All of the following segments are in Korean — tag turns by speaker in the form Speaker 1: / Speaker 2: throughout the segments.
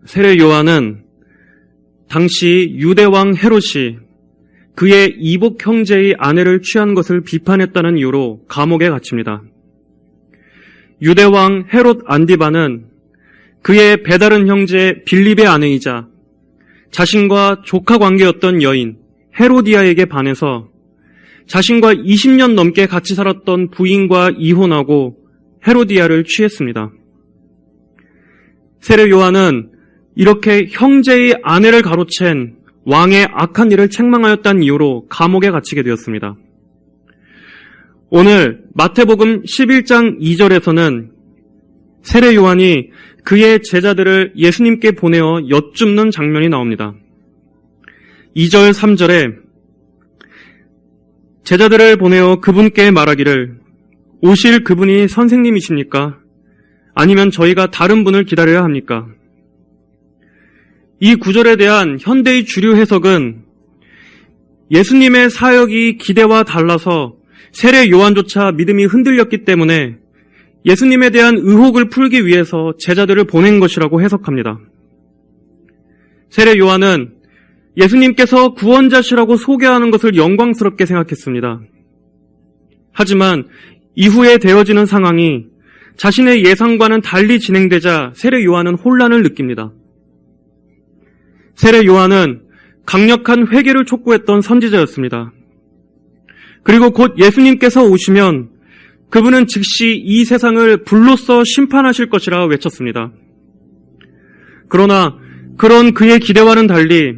Speaker 1: 세례 요한은 당시 유대왕 헤롯이 그의 이복 형제의 아내를 취한 것을 비판했다는 이유로 감옥에 갇힙니다. 유대왕 헤롯 안디바는 그의 배다른 형제 빌립의 아내이자 자신과 조카 관계였던 여인 헤로디아에게 반해서 자신과 20년 넘게 같이 살았던 부인과 이혼하고 헤로디아를 취했습니다. 세례 요한은 이렇게 형제의 아내를 가로챈 왕의 악한 일을 책망하였다는 이유로 감옥에 갇히게 되었습니다. 오늘 마태복음 11장 2절에서는 세례 요한이 그의 제자들을 예수님께 보내어 여쭙는 장면이 나옵니다. 2절, 3절에 제자들을 보내어 그분께 말하기를 오실 그분이 선생님이십니까? 아니면 저희가 다른 분을 기다려야 합니까? 이 구절에 대한 현대의 주류 해석은 예수님의 사역이 기대와 달라서 세례 요한조차 믿음이 흔들렸기 때문에 예수님에 대한 의혹을 풀기 위해서 제자들을 보낸 것이라고 해석합니다. 세례 요한은 예수님께서 구원자시라고 소개하는 것을 영광스럽게 생각했습니다. 하지만 이후에 되어지는 상황이 자신의 예상과는 달리 진행되자 세례 요한은 혼란을 느낍니다. 세례 요한은 강력한 회개를 촉구했던 선지자였습니다. 그리고 곧 예수님께서 오시면 그분은 즉시 이 세상을 불로써 심판하실 것이라 외쳤습니다. 그러나 그런 그의 기대와는 달리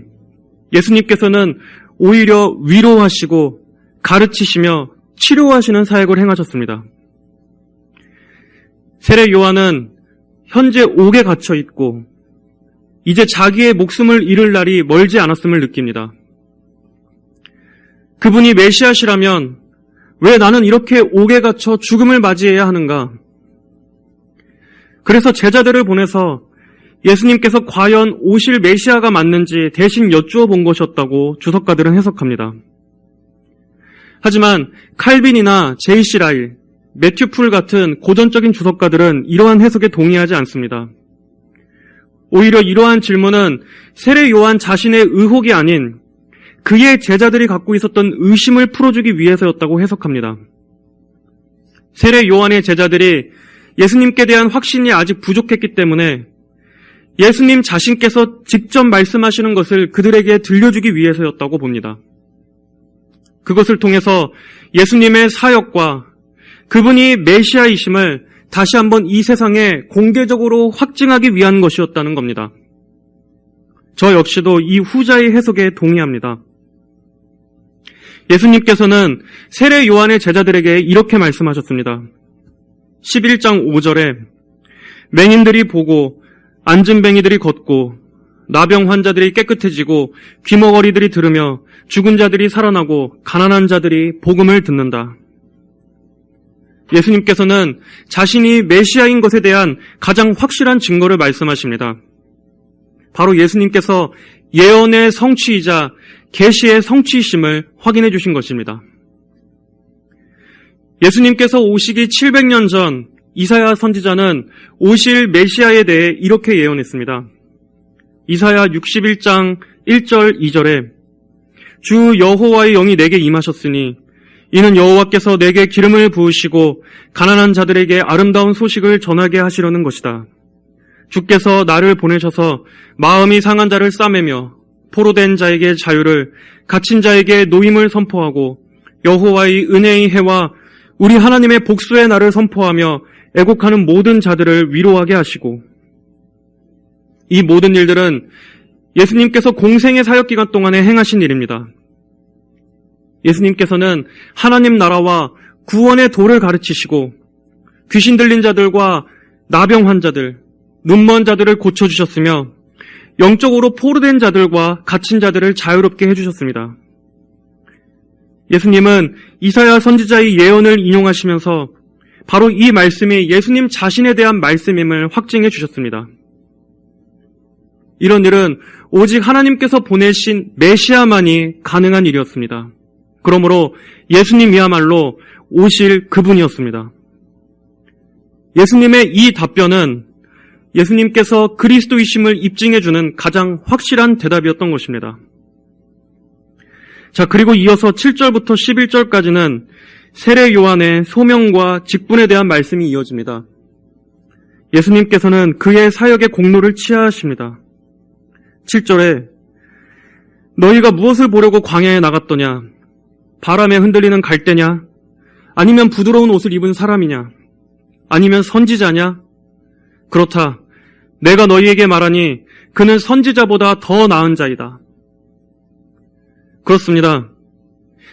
Speaker 1: 예수님께서는 오히려 위로하시고 가르치시며 치료하시는 사역을 행하셨습니다. 세례 요한은 현재 옥에 갇혀 있고 이제 자기의 목숨을 잃을 날이 멀지 않았음을 느낍니다. 그분이 메시아시라면 왜 나는 이렇게 옥에 갇혀 죽음을 맞이해야 하는가? 그래서 제자들을 보내서 예수님께서 과연 오실 메시아가 맞는지 대신 여쭈어 본 것이었다고 주석가들은 해석합니다. 하지만 칼빈이나 제이시 라일, 매튜 풀 같은 고전적인 주석가들은 이러한 해석에 동의하지 않습니다. 오히려 이러한 질문은 세례 요한 자신의 의혹이 아닌 그의 제자들이 갖고 있었던 의심을 풀어주기 위해서였다고 해석합니다. 세례 요한의 제자들이 예수님께 대한 확신이 아직 부족했기 때문에 예수님 자신께서 직접 말씀하시는 것을 그들에게 들려주기 위해서였다고 봅니다. 그것을 통해서 예수님의 사역과 그분이 메시아이심을 다시 한번 이 세상에 공개적으로 확증하기 위한 것이었다는 겁니다. 저 역시도 이 후자의 해석에 동의합니다. 예수님께서는 세례 요한의 제자들에게 이렇게 말씀하셨습니다. 11장 5절에 맹인들이 보고 안진뱅이들이 걷고 나병 환자들이 깨끗해지고 귀머거리들이 들으며 죽은 자들이 살아나고 가난한 자들이 복음을 듣는다. 예수님께서는 자신이 메시아인 것에 대한 가장 확실한 증거를 말씀하십니다. 바로 예수님께서 예언의 성취이자 계시의 성취이심을 확인해 주신 것입니다. 예수님께서 오시기 700년 전 이사야 선지자는 오실 메시아에 대해 이렇게 예언했습니다. 이사야 61장 1절 2절에 주 여호와의 영이 내게 임하셨으니 이는 여호와께서 내게 기름을 부으시고 가난한 자들에게 아름다운 소식을 전하게 하시려는 것이다. 주께서 나를 보내셔서 마음이 상한 자를 싸매며 포로된 자에게 자유를 갇힌 자에게 노임을 선포하고 여호와의 은혜의 해와 우리 하나님의 복수의 날을 선포하며 애곡하는 모든 자들을 위로하게 하시고 이 모든 일들은 예수님께서 공생의 사역 기간 동안에 행하신 일입니다. 예수님께서는 하나님 나라와 구원의 도를 가르치시고 귀신 들린 자들과 나병 환자들, 눈먼 자들을 고쳐주셨으며 영적으로 포로된 자들과 갇힌 자들을 자유롭게 해주셨습니다. 예수님은 이사야 선지자의 예언을 인용하시면서 바로 이 말씀이 예수님 자신에 대한 말씀임을 확증해 주셨습니다. 이런 일은 오직 하나님께서 보내신 메시아만이 가능한 일이었습니다. 그러므로 예수님이야말로 오실 그분이었습니다. 예수님의 이 답변은 예수님께서 그리스도이심을 입증해주는 가장 확실한 대답이었던 것입니다. 자, 그리고 이어서 7절부터 11절까지는 세례 요한의 소명과 직분에 대한 말씀이 이어집니다. 예수님께서는 그의 사역의 공로를 치하하십니다. 7절에 너희가 무엇을 보려고 광야에 나갔더냐? 바람에 흔들리는 갈대냐? 아니면 부드러운 옷을 입은 사람이냐? 아니면 선지자냐? 그렇다. 내가 너희에게 말하니 그는 선지자보다 더 나은 자이다. 그렇습니다.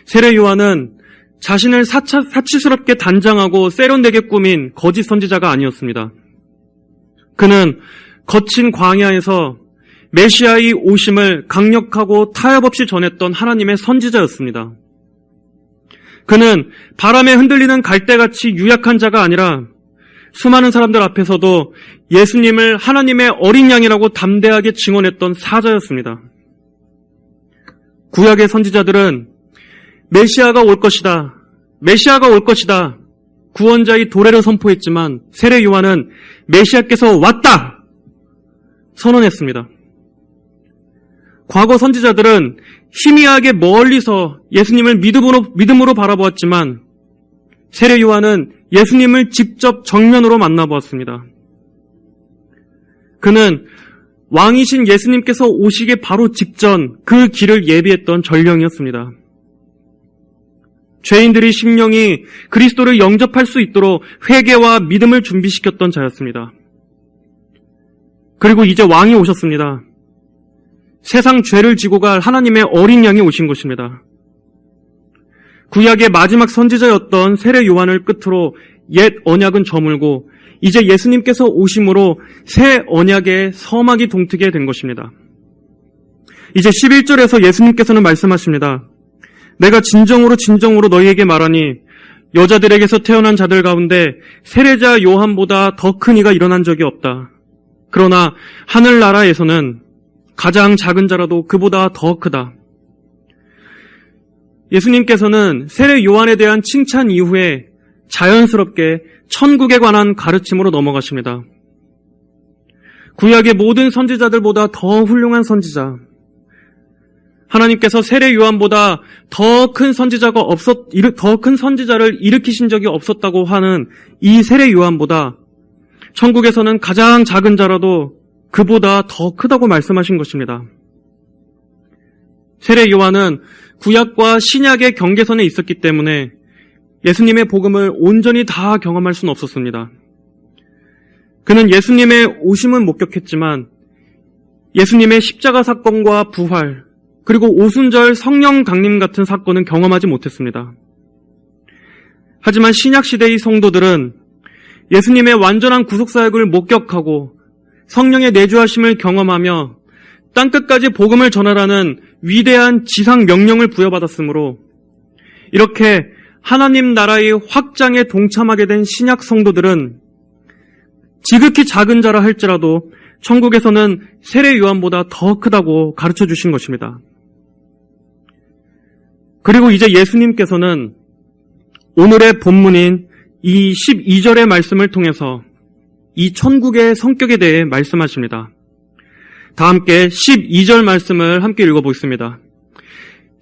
Speaker 1: 세례 요한은 자신을 사치스럽게 단장하고 세련되게 꾸민 거짓 선지자가 아니었습니다. 그는 거친 광야에서 메시아의 오심을 강력하고 타협 없이 전했던 하나님의 선지자였습니다. 그는 바람에 흔들리는 갈대같이 유약한 자가 아니라 수많은 사람들 앞에서도 예수님을 하나님의 어린 양이라고 담대하게 증언했던 사자였습니다. 구약의 선지자들은 메시아가 올 것이다. 메시아가 올 것이다. 구원자의 도래를 선포했지만 세례 요한은 메시아께서 왔다! 선언했습니다. 과거 선지자들은 희미하게 멀리서 예수님을 믿음으로 바라보았지만 세례 요한은 예수님을 직접 정면으로 만나보았습니다. 그는 왕이신 예수님께서 오시기 바로 직전 그 길을 예비했던 전령이었습니다. 죄인들의 심령이 그리스도를 영접할 수 있도록 회개와 믿음을 준비시켰던 자였습니다. 그리고 이제 왕이 오셨습니다. 세상 죄를 지고 갈 하나님의 어린 양이 오신 것입니다. 구약의 마지막 선지자였던 세례 요한을 끝으로 옛 언약은 저물고 이제 예수님께서 오심으로 새 언약의 서막이 동트게 된 것입니다. 이제 11절에서 예수님께서는 말씀하십니다. 내가 진정으로 너희에게 말하니 여자들에게서 태어난 자들 가운데 세례자 요한보다 더 큰 이가 일어난 적이 없다. 그러나 하늘나라에서는 가장 작은 자라도 그보다 더 크다. 예수님께서는 세례 요한에 대한 칭찬 이후에 자연스럽게 천국에 관한 가르침으로 넘어가십니다. 구약의 모든 선지자들보다 더 훌륭한 선지자, 하나님께서 세례 요한보다 더 큰 선지자를 일으키신 적이 없었다고 하는 이 세례 요한보다 천국에서는 가장 작은 자라도 그보다 더 크다고 말씀하신 것입니다. 세례 요한은 구약과 신약의 경계선에 있었기 때문에 예수님의 복음을 온전히 다 경험할 수는 없었습니다. 그는 예수님의 오심은 목격했지만 예수님의 십자가 사건과 부활, 그리고 오순절 성령 강림 같은 사건은 경험하지 못했습니다. 하지만 신약시대의 성도들은 예수님의 완전한 구속사역을 목격하고 성령의 내주하심을 경험하며 땅끝까지 복음을 전하라는 위대한 지상 명령을 부여받았으므로 이렇게 하나님 나라의 확장에 동참하게 된 신약 성도들은 지극히 작은 자라 할지라도 천국에서는 세례 요한보다 더 크다고 가르쳐 주신 것입니다. 그리고 이제 예수님께서는 오늘의 본문인 이 12절의 말씀을 통해서 이 천국의 성격에 대해 말씀하십니다. 다 함께 12절 말씀을 함께 읽어보겠습니다.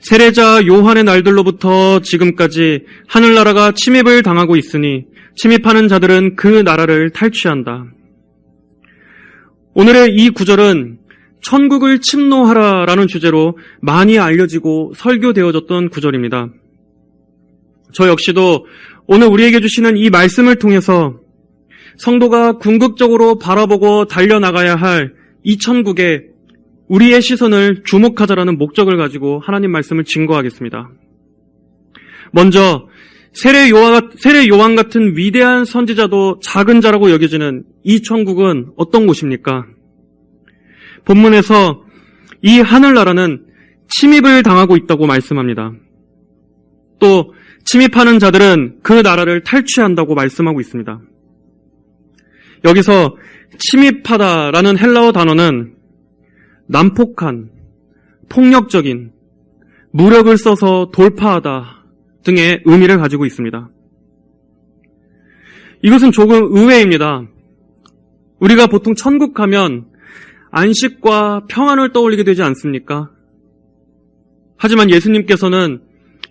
Speaker 1: 세례자 요한의 날들로부터 지금까지 하늘나라가 침입을 당하고 있으니 침입하는 자들은 그 나라를 탈취한다. 오늘의 이 구절은 천국을 침노하라라는 주제로 많이 알려지고 설교되어졌던 구절입니다. 저 역시도 오늘 우리에게 주시는 이 말씀을 통해서 성도가 궁극적으로 바라보고 달려나가야 할 이 천국에 우리의 시선을 주목하자라는 목적을 가지고 하나님 말씀을 증거하겠습니다. 먼저 세례 요한 같은 위대한 선지자도 작은 자라고 여겨지는 이 천국은 어떤 곳입니까? 본문에서 이 하늘나라는 침입을 당하고 있다고 말씀합니다. 또 침입하는 자들은 그 나라를 탈취한다고 말씀하고 있습니다. 여기서 침입하다라는 헬라어 단어는 난폭한, 폭력적인, 무력을 써서 돌파하다 등의 의미를 가지고 있습니다. 이것은 조금 의외입니다. 우리가 보통 천국 하면 안식과 평안을 떠올리게 되지 않습니까? 하지만 예수님께서는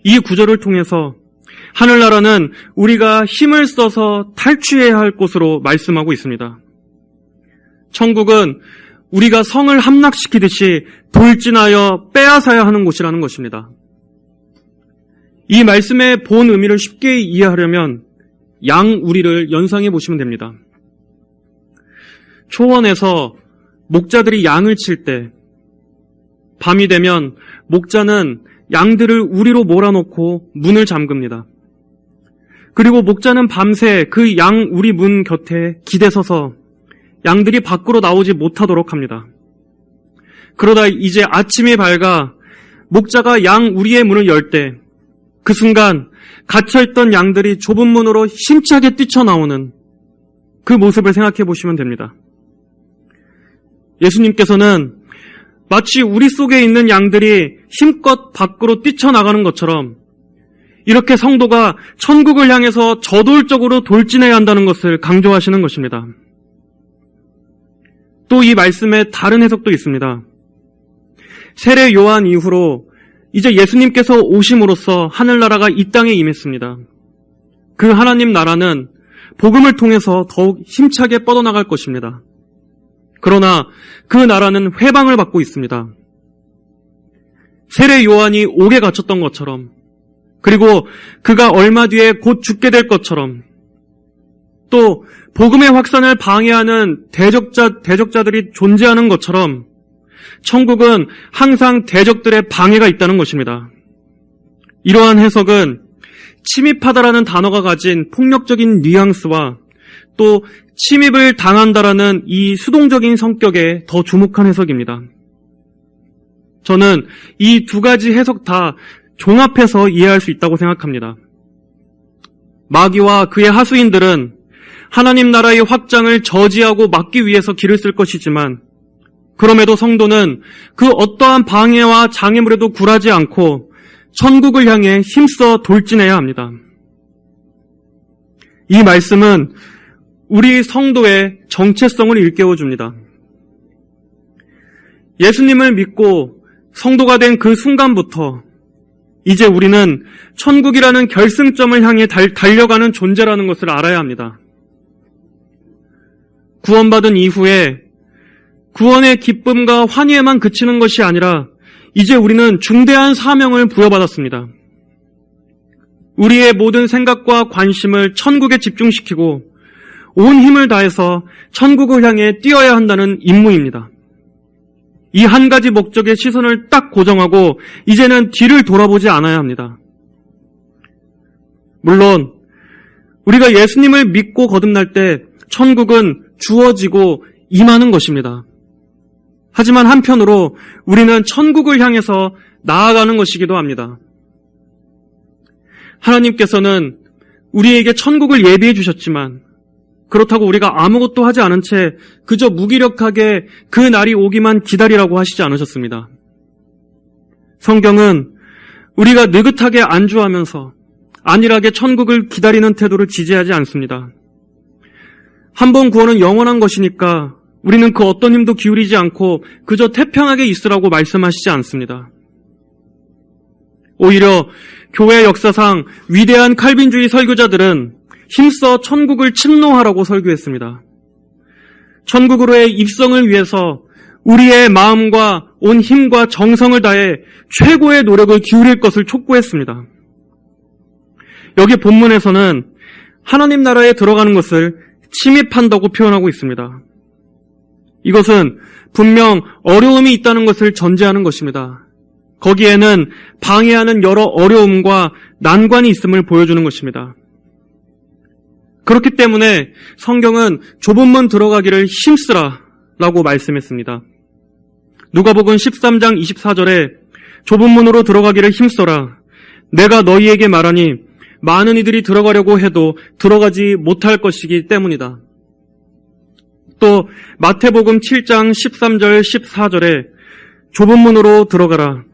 Speaker 1: 이 구절을 통해서 하늘나라는 우리가 힘을 써서 탈취해야 할 곳으로 말씀하고 있습니다. 천국은 우리가 성을 함락시키듯이 돌진하여 빼앗아야 하는 곳이라는 것입니다. 이 말씀의 본 의미를 쉽게 이해하려면 양우리를 연상해 보시면 됩니다. 초원에서 목자들이 양을 칠 때 밤이 되면 목자는 양들을 우리로 몰아넣고 문을 잠급니다. 그리고 목자는 밤새 그 양우리 문 곁에 기대서서 양들이 밖으로 나오지 못하도록 합니다. 그러다 이제 아침이 밝아 목자가 양우리의 문을 열 때 그 순간 갇혀있던 양들이 좁은 문으로 힘차게 뛰쳐나오는 그 모습을 생각해 보시면 됩니다. 예수님께서는 마치 우리 속에 있는 양들이 힘껏 밖으로 뛰쳐나가는 것처럼 이렇게 성도가 천국을 향해서 저돌적으로 돌진해야 한다는 것을 강조하시는 것입니다. 또 이 말씀에 다른 해석도 있습니다. 세례 요한 이후로 이제 예수님께서 오심으로써 하늘나라가 이 땅에 임했습니다. 그 하나님 나라는 복음을 통해서 더욱 힘차게 뻗어나갈 것입니다. 그러나 그 나라는 회방을 받고 있습니다. 세례 요한이 옥에 갇혔던 것처럼, 그리고 그가 얼마 뒤에 곧 죽게 될 것처럼, 또 복음의 확산을 방해하는 대적자들이 존재하는 것처럼 천국은 항상 대적들의 방해가 있다는 것입니다. 이러한 해석은 침입하다라는 단어가 가진 폭력적인 뉘앙스와 또 침입을 당한다라는 이 수동적인 성격에 더 주목한 해석입니다. 저는 이 두 가지 해석 다 종합해서 이해할 수 있다고 생각합니다. 마귀와 그의 하수인들은 하나님 나라의 확장을 저지하고 막기 위해서 길을 쓸 것이지만 그럼에도 성도는 그 어떠한 방해와 장애물에도 굴하지 않고 천국을 향해 힘써 돌진해야 합니다. 이 말씀은 우리 성도의 정체성을 일깨워줍니다. 예수님을 믿고 성도가 된 그 순간부터 이제 우리는 천국이라는 결승점을 향해 달려가는 존재라는 것을 알아야 합니다. 구원받은 이후에 구원의 기쁨과 환희에만 그치는 것이 아니라 이제 우리는 중대한 사명을 부여받았습니다. 우리의 모든 생각과 관심을 천국에 집중시키고 온 힘을 다해서 천국을 향해 뛰어야 한다는 임무입니다. 이 한 가지 목적의 시선을 딱 고정하고 이제는 뒤를 돌아보지 않아야 합니다. 물론 우리가 예수님을 믿고 거듭날 때 천국은 주어지고 임하는 것입니다. 하지만 한편으로 우리는 천국을 향해서 나아가는 것이기도 합니다. 하나님께서는 우리에게 천국을 예비해 주셨지만 그렇다고 우리가 아무것도 하지 않은 채 그저 무기력하게 그 날이 오기만 기다리라고 하시지 않으셨습니다. 성경은 우리가 느긋하게 안주하면서 안일하게 천국을 기다리는 태도를 지지하지 않습니다. 한 번 구원은 영원한 것이니까 우리는 그 어떤 힘도 기울이지 않고 그저 태평하게 있으라고 말씀하시지 않습니다. 오히려 교회 역사상 위대한 칼빈주의 설교자들은 힘써 천국을 침노하라고 설교했습니다. 천국으로의 입성을 위해서 우리의 마음과 온 힘과 정성을 다해 최고의 노력을 기울일 것을 촉구했습니다. 여기 본문에서는 하나님 나라에 들어가는 것을 침입한다고 표현하고 있습니다. 이것은 분명 어려움이 있다는 것을 전제하는 것입니다. 거기에는 방해하는 여러 어려움과 난관이 있음을 보여주는 것입니다. 그렇기 때문에 성경은 좁은 문 들어가기를 힘쓰라 라고 말씀했습니다. 누가복음 13장 24절에 좁은 문으로 들어가기를 힘써라. 내가 너희에게 말하니 많은 이들이 들어가려고 해도 들어가지 못할 것이기 때문이다. 또 마태복음 7장 13절 14절에 좁은 문으로 들어가라.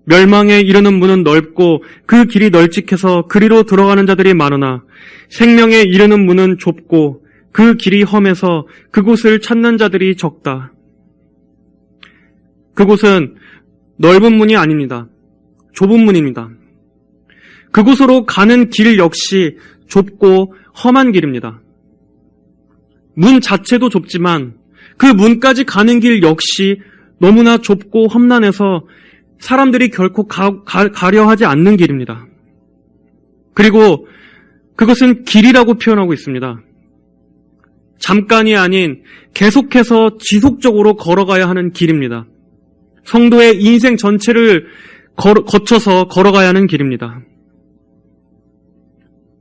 Speaker 1: 멸망에 이르는 문은 넓고 그 길이 널찍해서 그리로 들어가는 자들이 많으나 생명에 이르는 문은 좁고 그 길이 험해서 그곳을 찾는 자들이 적다. 그곳은 넓은 문이 아닙니다. 좁은 문입니다. 그곳으로 가는 길 역시 좁고 험한 길입니다. 문 자체도 좁지만 그 문까지 가는 길 역시 너무나 좁고 험난해서 사람들이 결코 가려 하지 않는 길입니다. 그리고 그것은 길이라고 표현하고 있습니다. 잠깐이 아닌 계속해서 지속적으로 걸어가야 하는 길입니다. 성도의 인생 전체를 거쳐서 걸어가야 하는 길입니다.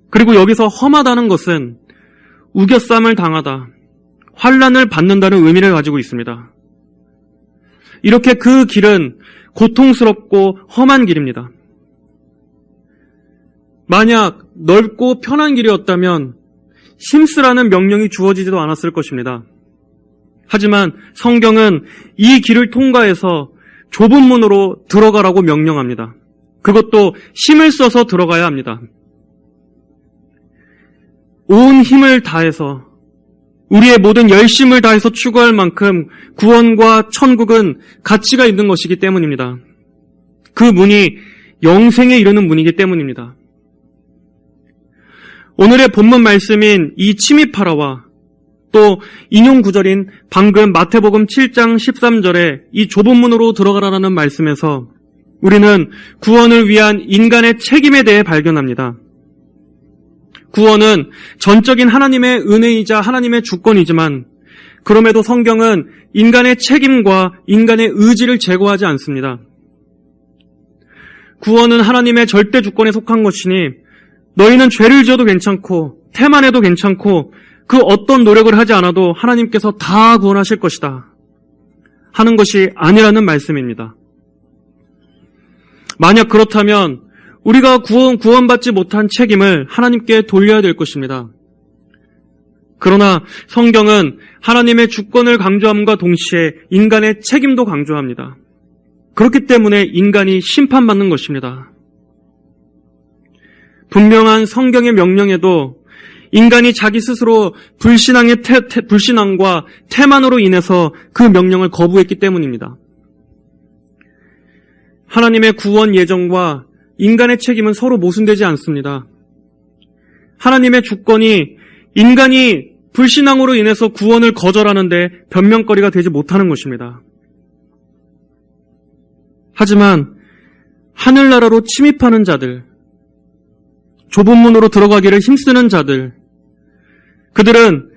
Speaker 1: 그리고 여기서 험하다는 것은 우겨쌈을 당하다, 환난을 받는다는 의미를 가지고 있습니다. 이렇게 그 길은 고통스럽고 험한 길입니다. 만약 넓고 편한 길이었다면 힘쓰라는 명령이 주어지지도 않았을 것입니다. 하지만 성경은 이 길을 통과해서 좁은 문으로 들어가라고 명령합니다. 그것도 힘을 써서 들어가야 합니다. 온 힘을 다해서 우리의 모든 열심을 다해서 추구할 만큼 구원과 천국은 가치가 있는 것이기 때문입니다. 그 문이 영생에 이르는 문이기 때문입니다. 오늘의 본문 말씀인 이 침입하라와 또 인용 구절인 방금 마태복음 7장 13절에 이 좁은 문으로 들어가라는 말씀에서 우리는 구원을 위한 인간의 책임에 대해 발견합니다. 구원은 전적인 하나님의 은혜이자 하나님의 주권이지만 그럼에도 성경은 인간의 책임과 인간의 의지를 제거하지 않습니다. 구원은 하나님의 절대 주권에 속한 것이니 너희는 죄를 지어도 괜찮고 태만해도 괜찮고 그 어떤 노력을 하지 않아도 하나님께서 다 구원하실 것이다 하는 것이 아니라는 말씀입니다. 만약 그렇다면 우리가 구원받지 못한 책임을 하나님께 돌려야 될 것입니다. 그러나 성경은 하나님의 주권을 강조함과 동시에 인간의 책임도 강조합니다. 그렇기 때문에 인간이 심판받는 것입니다. 분명한 성경의 명령에도 인간이 자기 스스로 불신앙과 태만으로 인해서 그 명령을 거부했기 때문입니다. 하나님의 구원 예정과 인간의 책임은 서로 모순되지 않습니다. 하나님의 주권이 인간이 불신앙으로 인해서 구원을 거절하는데 변명거리가 되지 못하는 것입니다. 하지만 하늘나라로 침입하는 자들, 좁은 문으로 들어가기를 힘쓰는 자들, 그들은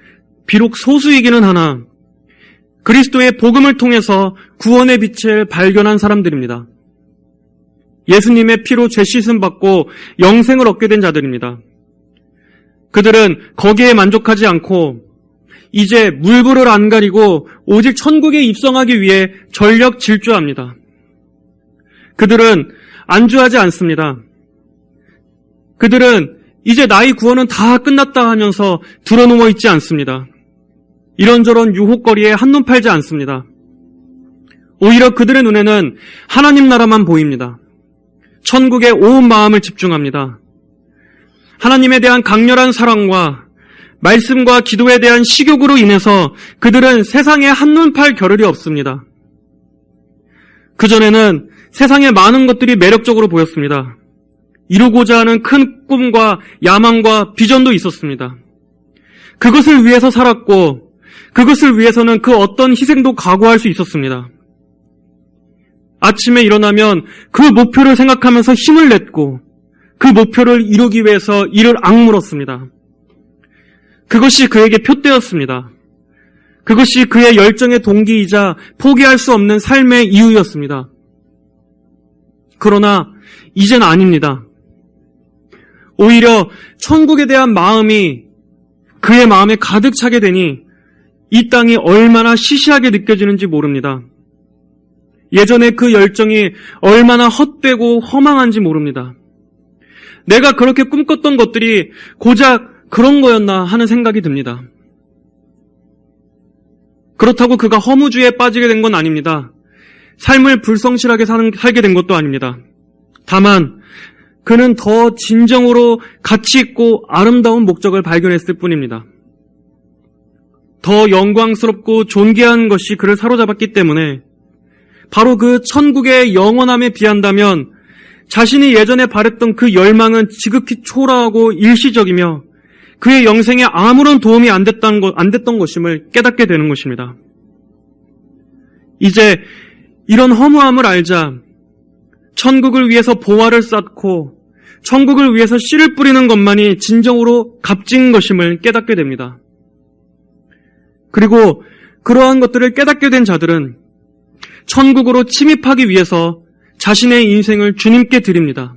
Speaker 1: 비록 소수이기는 하나 그리스도의 복음을 통해서 구원의 빛을 발견한 사람들입니다. 예수님의 피로 죄 씻음 받고 영생을 얻게 된 자들입니다. 그들은 거기에 만족하지 않고 이제 물불을 안 가리고 오직 천국에 입성하기 위해 전력 질주합니다. 그들은 안주하지 않습니다. 그들은 이제 나의 구원은 다 끝났다 하면서 드러누워 있지 않습니다. 이런저런 유혹거리에 한눈 팔지 않습니다. 오히려 그들의 눈에는 하나님 나라만 보입니다. 천국에 온 마음을 집중합니다. 하나님에 대한 강렬한 사랑과 말씀과 기도에 대한 식욕으로 인해서 그들은 세상에 한눈 팔 겨를이 없습니다. 그전에는 세상의 많은 것들이 매력적으로 보였습니다. 이루고자 하는 큰 꿈과 야망과 비전도 있었습니다. 그것을 위해서 살았고 그것을 위해서는 그 어떤 희생도 각오할 수 있었습니다. 아침에 일어나면 그 목표를 생각하면서 힘을 냈고 그 목표를 이루기 위해서 이를 악물었습니다. 그것이 그에게 표대였습니다. 그것이 그의 열정의 동기이자 포기할 수 없는 삶의 이유였습니다. 그러나 이젠 아닙니다. 오히려 천국에 대한 마음이 그의 마음에 가득 차게 되니 이 땅이 얼마나 시시하게 느껴지는지 모릅니다. 예전에 그 열정이 얼마나 헛되고 허망한지 모릅니다. 내가 그렇게 꿈꿨던 것들이 고작 그런 거였나 하는 생각이 듭니다. 그렇다고 그가 허무주의에 빠지게 된 건 아닙니다. 삶을 불성실하게 살게 된 것도 아닙니다. 다만 그는 더 진정으로 가치 있고 아름다운 목적을 발견했을 뿐입니다. 더 영광스럽고 존귀한 것이 그를 사로잡았기 때문에 바로 그 천국의 영원함에 비한다면 자신이 예전에 바랬던 그 열망은 지극히 초라하고 일시적이며 그의 영생에 아무런 도움이 안 됐던 것임을 깨닫게 되는 것입니다. 이제 이런 허무함을 알자 천국을 위해서 보화를 쌓고 천국을 위해서 씨를 뿌리는 것만이 진정으로 값진 것임을 깨닫게 됩니다. 그리고 그러한 것들을 깨닫게 된 자들은 천국으로 침입하기 위해서 자신의 인생을 주님께 드립니다.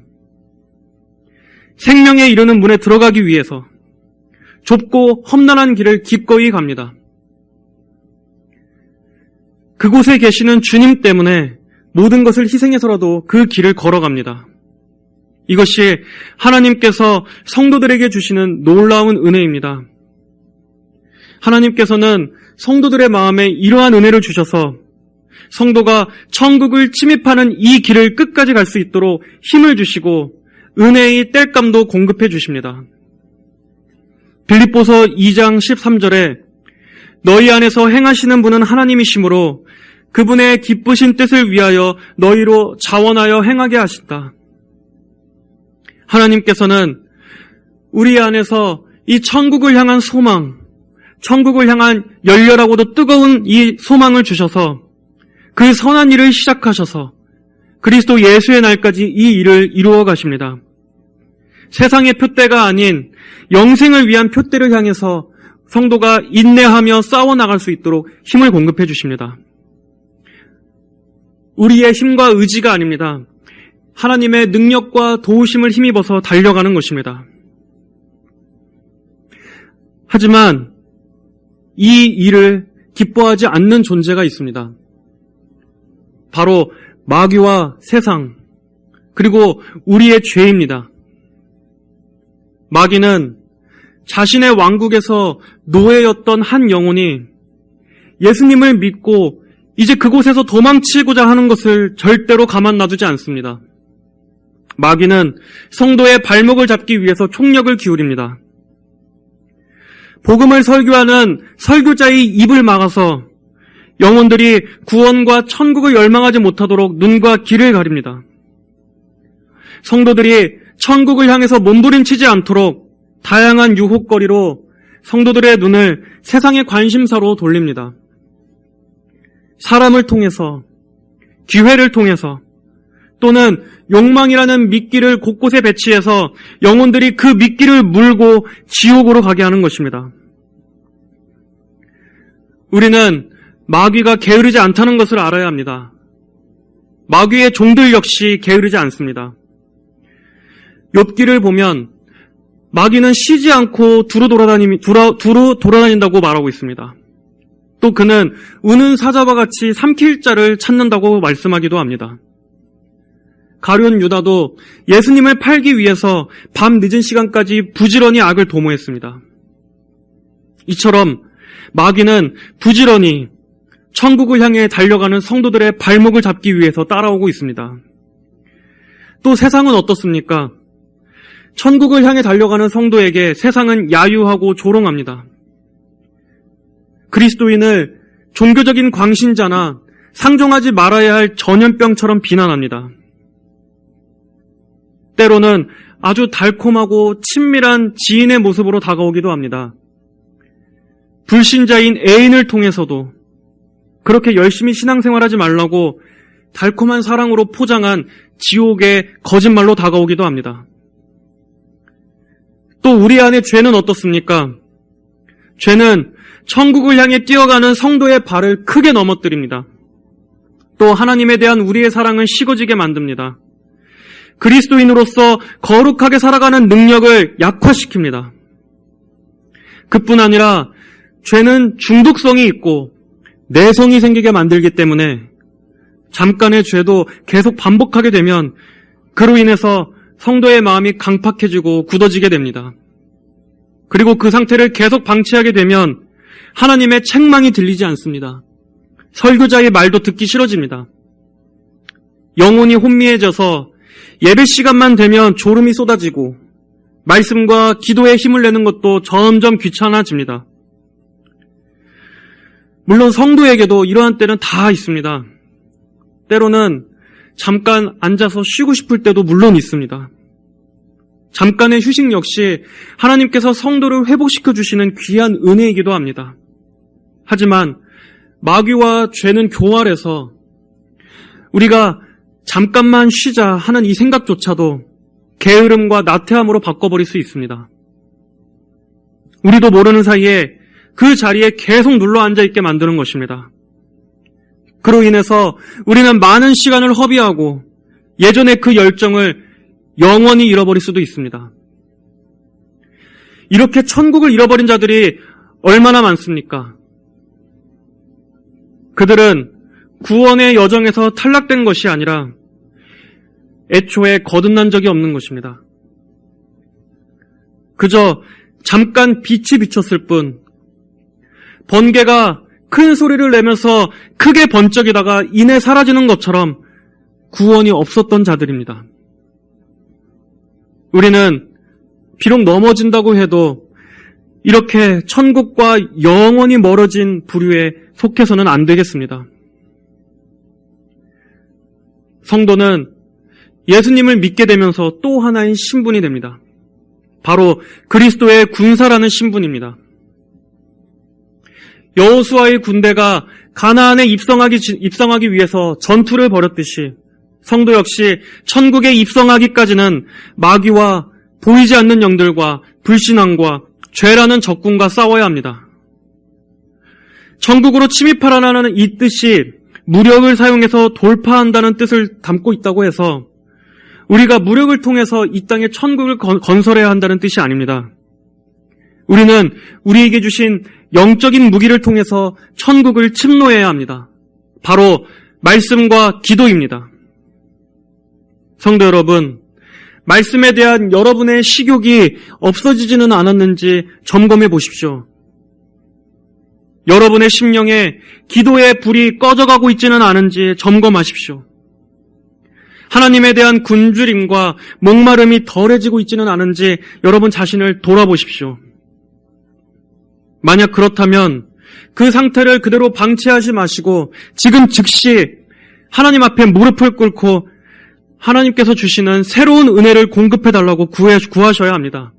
Speaker 1: 생명에 이르는 문에 들어가기 위해서 좁고 험난한 길을 기꺼이 갑니다. 그곳에 계시는 주님 때문에 모든 것을 희생해서라도 그 길을 걸어갑니다. 이것이 하나님께서 성도들에게 주시는 놀라운 은혜입니다. 하나님께서는 성도들의 마음에 이러한 은혜를 주셔서 성도가 천국을 침입하는 이 길을 끝까지 갈 수 있도록 힘을 주시고 은혜의 땔감도 공급해 주십니다. 빌립보서 2장 13절에 너희 안에서 행하시는 분은 하나님이시므로 그분의 기쁘신 뜻을 위하여 너희로 자원하여 행하게 하신다. 하나님께서는 우리 안에서 이 천국을 향한 소망, 천국을 향한 열렬하고도 뜨거운 이 소망을 주셔서 그 선한 일을 시작하셔서 그리스도 예수의 날까지 이 일을 이루어 가십니다. 세상의 표대가 아닌 영생을 위한 표대를 향해서 성도가 인내하며 싸워나갈 수 있도록 힘을 공급해 주십니다. 우리의 힘과 의지가 아닙니다. 하나님의 능력과 도우심을 힘입어서 달려가는 것입니다. 하지만 이 일을 기뻐하지 않는 존재가 있습니다. 바로 마귀와 세상, 그리고 우리의 죄입니다. 마귀는 자신의 왕국에서 노예였던 한 영혼이 예수님을 믿고 이제 그곳에서 도망치고자 하는 것을 절대로 가만 놔두지 않습니다. 마귀는 성도의 발목을 잡기 위해서 총력을 기울입니다. 복음을 설교하는 설교자의 입을 막아서 영혼들이 구원과 천국을 열망하지 못하도록 눈과 귀를 가립니다. 성도들이 천국을 향해서 몸부림치지 않도록 다양한 유혹거리로 성도들의 눈을 세상의 관심사로 돌립니다. 사람을 통해서, 기회를 통해서, 또는 욕망이라는 미끼를 곳곳에 배치해서 영혼들이 그 미끼를 물고 지옥으로 가게 하는 것입니다. 우리는 마귀가 게으르지 않다는 것을 알아야 합니다. 마귀의 종들 역시 게으르지 않습니다. 욥기를 보면 마귀는 쉬지 않고 두루 돌아다닌다고 말하고 있습니다. 또 그는 우는 사자와 같이 삼킬 자를 찾는다고 말씀하기도 합니다. 가룟 유다도 예수님을 팔기 위해서 밤 늦은 시간까지 부지런히 악을 도모했습니다. 이처럼 마귀는 부지런히 천국을 향해 달려가는 성도들의 발목을 잡기 위해서 따라오고 있습니다. 또 세상은 어떻습니까? 천국을 향해 달려가는 성도에게 세상은 야유하고 조롱합니다. 그리스도인을 종교적인 광신자나 상종하지 말아야 할 전염병처럼 비난합니다. 때로는 아주 달콤하고 친밀한 지인의 모습으로 다가오기도 합니다. 불신자인 애인을 통해서도 그렇게 열심히 신앙생활하지 말라고 달콤한 사랑으로 포장한 지옥의 거짓말로 다가오기도 합니다. 또 우리 안에 죄는 어떻습니까? 죄는 천국을 향해 뛰어가는 성도의 발을 크게 넘어뜨립니다. 또 하나님에 대한 우리의 사랑은 식어지게 만듭니다. 그리스도인으로서 거룩하게 살아가는 능력을 약화시킵니다. 그뿐 아니라 죄는 중독성이 있고 내성이 생기게 만들기 때문에 잠깐의 죄도 계속 반복하게 되면 그로 인해서 성도의 마음이 강팍해지고 굳어지게 됩니다. 그리고 그 상태를 계속 방치하게 되면 하나님의 책망이 들리지 않습니다. 설교자의 말도 듣기 싫어집니다. 영혼이 혼미해져서 예배 시간만 되면 졸음이 쏟아지고 말씀과 기도에 힘을 내는 것도 점점 귀찮아집니다. 물론 성도에게도 이러한 때는 다 있습니다. 때로는 잠깐 앉아서 쉬고 싶을 때도 물론 있습니다. 잠깐의 휴식 역시 하나님께서 성도를 회복시켜 주시는 귀한 은혜이기도 합니다. 하지만 마귀와 죄는 교활해서 우리가 잠깐만 쉬자 하는 이 생각조차도 게으름과 나태함으로 바꿔버릴 수 있습니다. 우리도 모르는 사이에 그 자리에 계속 눌러 앉아있게 만드는 것입니다. 그로 인해서 우리는 많은 시간을 허비하고 예전의 그 열정을 영원히 잃어버릴 수도 있습니다. 이렇게 천국을 잃어버린 자들이 얼마나 많습니까? 그들은 구원의 여정에서 탈락된 것이 아니라 애초에 거듭난 적이 없는 것입니다. 그저 잠깐 빛이 비쳤을 뿐, 번개가 큰 소리를 내면서 크게 번쩍이다가 이내 사라지는 것처럼 구원이 없었던 자들입니다. 우리는 비록 넘어진다고 해도 이렇게 천국과 영원히 멀어진 부류에 속해서는 안 되겠습니다. 성도는 예수님을 믿게 되면서 또 하나의 신분이 됩니다. 바로 그리스도의 군사라는 신분입니다. 여호수아의 군대가 가나안에 입성하기 위해서 전투를 벌였듯이 성도 역시 천국에 입성하기까지는 마귀와 보이지 않는 영들과 불신앙과 죄라는 적군과 싸워야 합니다. 천국으로 침입하라는 이 뜻이 무력을 사용해서 돌파한다는 뜻을 담고 있다고 해서 우리가 무력을 통해서 이 땅에 천국을 건설해야 한다는 뜻이 아닙니다. 우리는 우리에게 주신 영적인 무기를 통해서 천국을 침노해야 합니다. 바로 말씀과 기도입니다. 성도 여러분, 말씀에 대한 여러분의 식욕이 없어지지는 않았는지 점검해 보십시오. 여러분의 심령에 기도의 불이 꺼져가고 있지는 않은지 점검하십시오. 하나님에 대한 굶주림과 목마름이 덜해지고 있지는 않은지 여러분 자신을 돌아보십시오. 만약 그렇다면 그 상태를 그대로 방치하지 마시고 지금 즉시 하나님 앞에 무릎을 꿇고 하나님께서 주시는 새로운 은혜를 공급해달라고 구하셔야 합니다.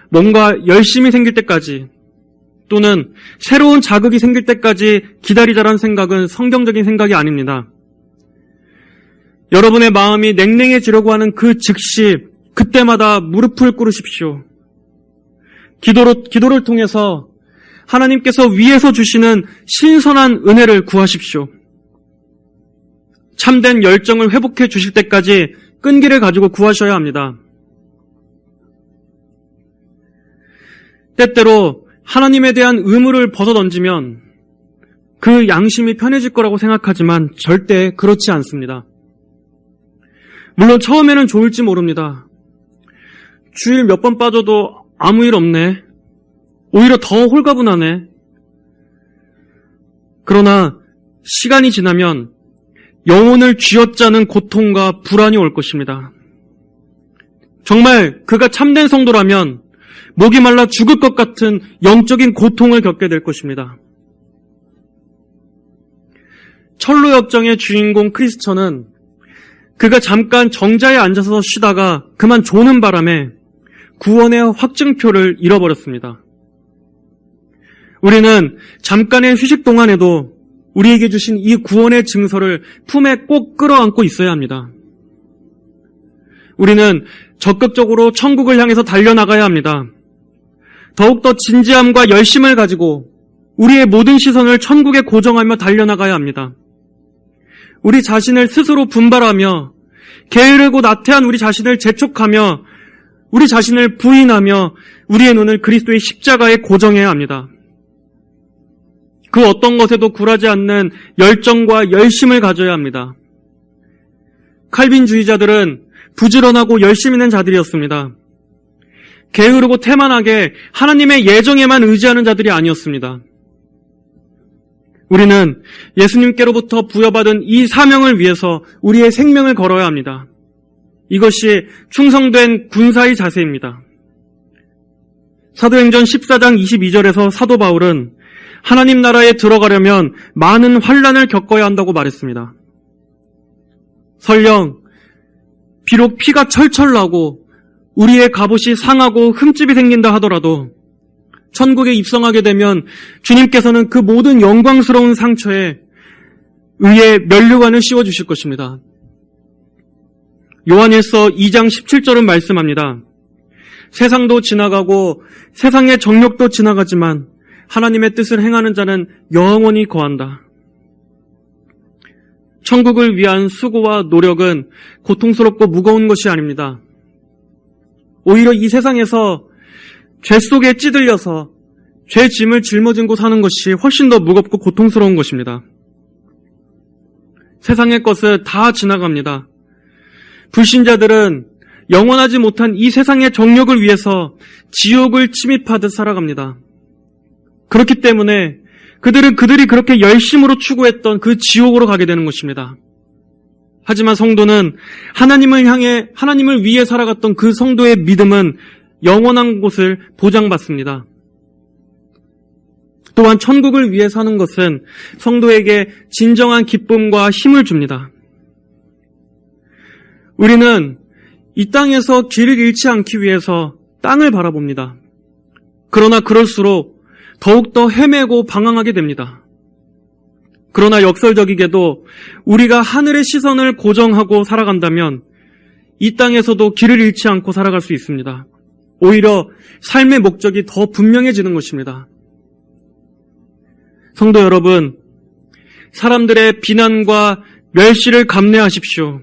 Speaker 1: 뭔가 열심이 생길 때까지 또는 새로운 자극이 생길 때까지 기다리자라는 생각은 성경적인 생각이 아닙니다. 여러분의 마음이 냉랭해지려고 하는 그 즉시 그때마다 무릎을 꿇으십시오. 기도를 통해서 하나님께서 위에서 주시는 신선한 은혜를 구하십시오. 참된 열정을 회복해 주실 때까지 끈기를 가지고 구하셔야 합니다. 때때로 하나님에 대한 의무를 벗어던지면 그 양심이 편해질 거라고 생각하지만 절대 그렇지 않습니다. 물론 처음에는 좋을지 모릅니다. 주일 몇 번 빠져도 아무 일 없네. 오히려 더 홀가분하네. 그러나 시간이 지나면 영혼을 쥐어짜는 고통과 불안이 올 것입니다. 정말 그가 참된 성도라면 목이 말라 죽을 것 같은 영적인 고통을 겪게 될 것입니다. 철로 역정의 주인공 크리스천은 그가 잠깐 정자에 앉아서 쉬다가 그만 조는 바람에 구원의 확증표를 잃어버렸습니다. 우리는 잠깐의 휴식 동안에도 우리에게 주신 이 구원의 증서를 품에 꼭 끌어안고 있어야 합니다. 우리는 적극적으로 천국을 향해서 달려나가야 합니다. 더욱더 진지함과 열심을 가지고 우리의 모든 시선을 천국에 고정하며 달려나가야 합니다. 우리 자신을 스스로 분발하며 게으르고 나태한 우리 자신을 재촉하며 우리 자신을 부인하며 우리의 눈을 그리스도의 십자가에 고정해야 합니다. 그 어떤 것에도 굴하지 않는 열정과 열심을 가져야 합니다. 칼빈주의자들은 부지런하고 열심 있는 자들이었습니다. 게으르고 태만하게 하나님의 예정에만 의지하는 자들이 아니었습니다. 우리는 예수님께로부터 부여받은 이 사명을 위해서 우리의 생명을 걸어야 합니다. 이것이 충성된 군사의 자세입니다. 사도행전 14장 22절에서 사도 바울은 하나님 나라에 들어가려면 많은 환난을 겪어야 한다고 말했습니다. 설령 비록 피가 철철 나고 우리의 갑옷이 상하고 흠집이 생긴다 하더라도 천국에 입성하게 되면 주님께서는 그 모든 영광스러운 상처에 의의 면류관을 씌워주실 것입니다. 요한일서 2장 17절은 말씀합니다. 세상도 지나가고 세상의 정욕도 지나가지만 하나님의 뜻을 행하는 자는 영원히 거한다. 천국을 위한 수고와 노력은 고통스럽고 무거운 것이 아닙니다. 오히려 이 세상에서 죄 속에 찌들려서 죄 짐을 짊어지고 사는 것이 훨씬 더 무겁고 고통스러운 것입니다. 세상의 것은 다 지나갑니다. 불신자들은 영원하지 못한 이 세상의 정욕을 위해서 지옥을 침입하듯 살아갑니다. 그렇기 때문에 그들이 그렇게 열심으로 추구했던 그 지옥으로 가게 되는 것입니다. 하지만 성도는 하나님을 위해 살아갔던 그 성도의 믿음은 영원한 곳을 보장받습니다. 또한 천국을 위해 사는 것은 성도에게 진정한 기쁨과 힘을 줍니다. 우리는 이 땅에서 길을 잃지 않기 위해서 땅을 바라봅니다. 그러나 그럴수록 더욱더 헤매고 방황하게 됩니다. 그러나 역설적이게도 우리가 하늘의 시선을 고정하고 살아간다면 이 땅에서도 길을 잃지 않고 살아갈 수 있습니다. 오히려 삶의 목적이 더 분명해지는 것입니다. 성도 여러분, 사람들의 비난과 멸시를 감내하십시오.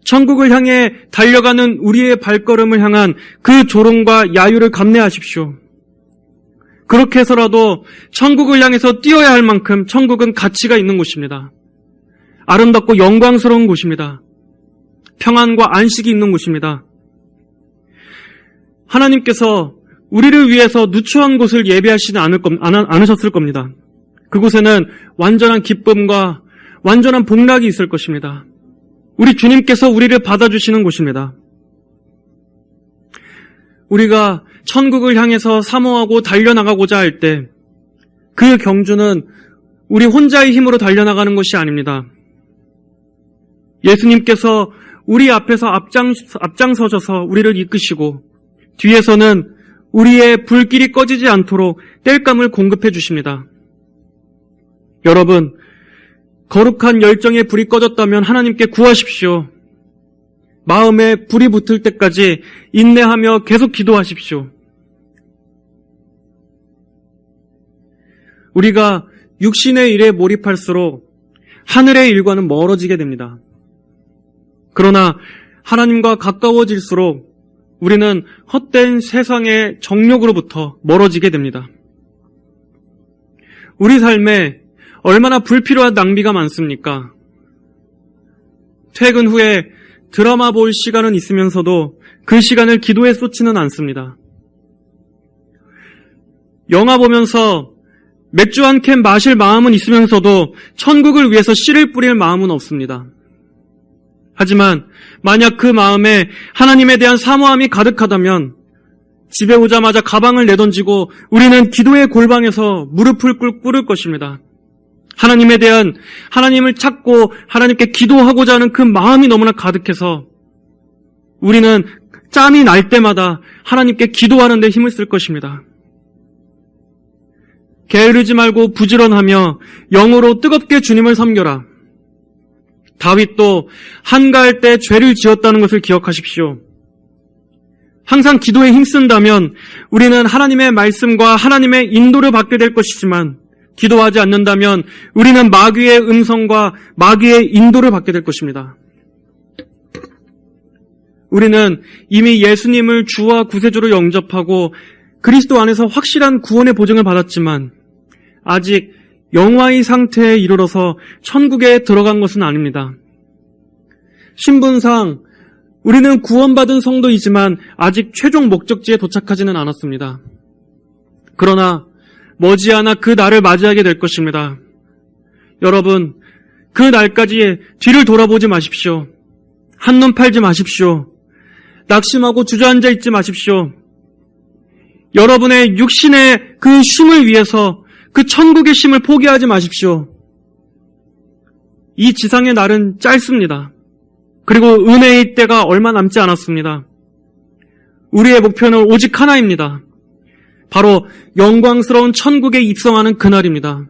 Speaker 1: 천국을 향해 달려가는 우리의 발걸음을 향한 그 조롱과 야유를 감내하십시오. 그렇게 해서라도 천국을 향해서 뛰어야 할 만큼 천국은 가치가 있는 곳입니다. 아름답고 영광스러운 곳입니다. 평안과 안식이 있는 곳입니다. 하나님께서 우리를 위해서 누추한 곳을 예비하시지 않으셨을 겁니다. 그곳에는 완전한 기쁨과 완전한 복락이 있을 것입니다. 우리 주님께서 우리를 받아주시는 곳입니다. 우리가 천국을 향해서 사모하고 달려나가고자 할 때 그 경주는 우리 혼자의 힘으로 달려나가는 것이 아닙니다. 예수님께서 우리 앞에서 앞장서셔서 우리를 이끄시고 뒤에서는 우리의 불길이 꺼지지 않도록 땔감을 공급해 주십니다. 여러분, 거룩한 열정의 불이 꺼졌다면 하나님께 구하십시오. 마음에 불이 붙을 때까지 인내하며 계속 기도하십시오. 우리가 육신의 일에 몰입할수록 하늘의 일과는 멀어지게 됩니다. 그러나 하나님과 가까워질수록 우리는 헛된 세상의 정욕으로부터 멀어지게 됩니다. 우리 삶에 얼마나 불필요한 낭비가 많습니까? 퇴근 후에 드라마 볼 시간은 있으면서도 그 시간을 기도에 쏟지는 않습니다. 영화 보면서 맥주 한 캔 마실 마음은 있으면서도 천국을 위해서 씨를 뿌릴 마음은 없습니다. 하지만 만약 그 마음에 하나님에 대한 사모함이 가득하다면 집에 오자마자 가방을 내던지고 우리는 기도의 골방에서 무릎을 꿇을 것입니다. 하나님을 찾고 하나님께 기도하고자 하는 그 마음이 너무나 가득해서 우리는 짬이 날 때마다 하나님께 기도하는 데 힘을 쓸 것입니다. 게으르지 말고 부지런하며 영으로 뜨겁게 주님을 섬겨라. 다윗도 한가할 때 죄를 지었다는 것을 기억하십시오. 항상 기도에 힘쓴다면 우리는 하나님의 말씀과 하나님의 인도를 받게 될 것이지만 기도하지 않는다면 우리는 마귀의 음성과 마귀의 인도를 받게 될 것입니다. 우리는 이미 예수님을 주와 구세주로 영접하고 그리스도 안에서 확실한 구원의 보증을 받았지만 아직 영화의 상태에 이르러서 천국에 들어간 것은 아닙니다. 신분상 우리는 구원받은 성도이지만 아직 최종 목적지에 도착하지는 않았습니다. 그러나 머지않아 그 날을 맞이하게 될 것입니다. 여러분, 그 날까지 뒤를 돌아보지 마십시오. 한눈 팔지 마십시오. 낙심하고 주저앉아 있지 마십시오. 여러분의 육신의 그 쉼을 위해서 그 천국의 쉼을 포기하지 마십시오. 이 지상의 날은 짧습니다. 그리고 은혜의 때가 얼마 남지 않았습니다. 우리의 목표는 오직 하나입니다. 바로 영광스러운 천국에 입성하는 그날입니다.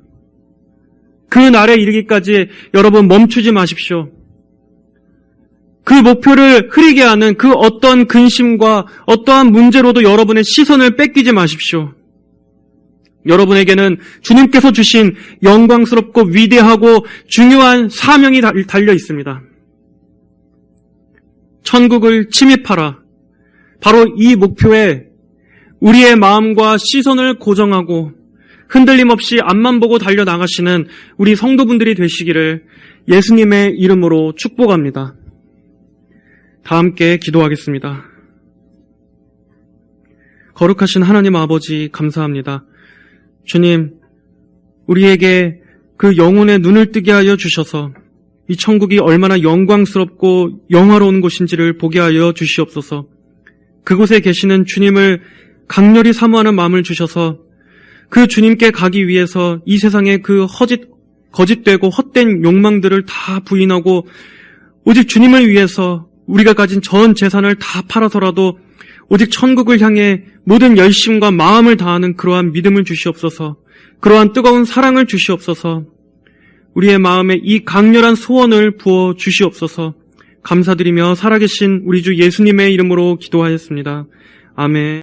Speaker 1: 그 날에 이르기까지 여러분 멈추지 마십시오. 그 목표를 흐리게 하는 그 어떤 근심과 어떠한 문제로도 여러분의 시선을 뺏기지 마십시오. 여러분에게는 주님께서 주신 영광스럽고 위대하고 중요한 사명이 달려 있습니다. 천국을 침입하라. 바로 이 목표에 우리의 마음과 시선을 고정하고 흔들림 없이 앞만 보고 달려나가시는 우리 성도분들이 되시기를 예수님의 이름으로 축복합니다. 다 함께 기도하겠습니다. 거룩하신 하나님 아버지 감사합니다. 주님, 우리에게 그 영혼의 눈을 뜨게 하여 주셔서 이 천국이 얼마나 영광스럽고 영화로운 곳인지를 보게 하여 주시옵소서. 그곳에 계시는 주님을 강렬히 사모하는 마음을 주셔서 그 주님께 가기 위해서 이 세상의 그 거짓되고 헛된 욕망들을 다 부인하고 오직 주님을 위해서 우리가 가진 전 재산을 다 팔아서라도 오직 천국을 향해 모든 열심과 마음을 다하는 그러한 믿음을 주시옵소서. 그러한 뜨거운 사랑을 주시옵소서. 우리의 마음에 이 강렬한 소원을 부어 주시옵소서. 감사드리며 살아계신 우리 주 예수님의 이름으로 기도하였습니다. 아멘.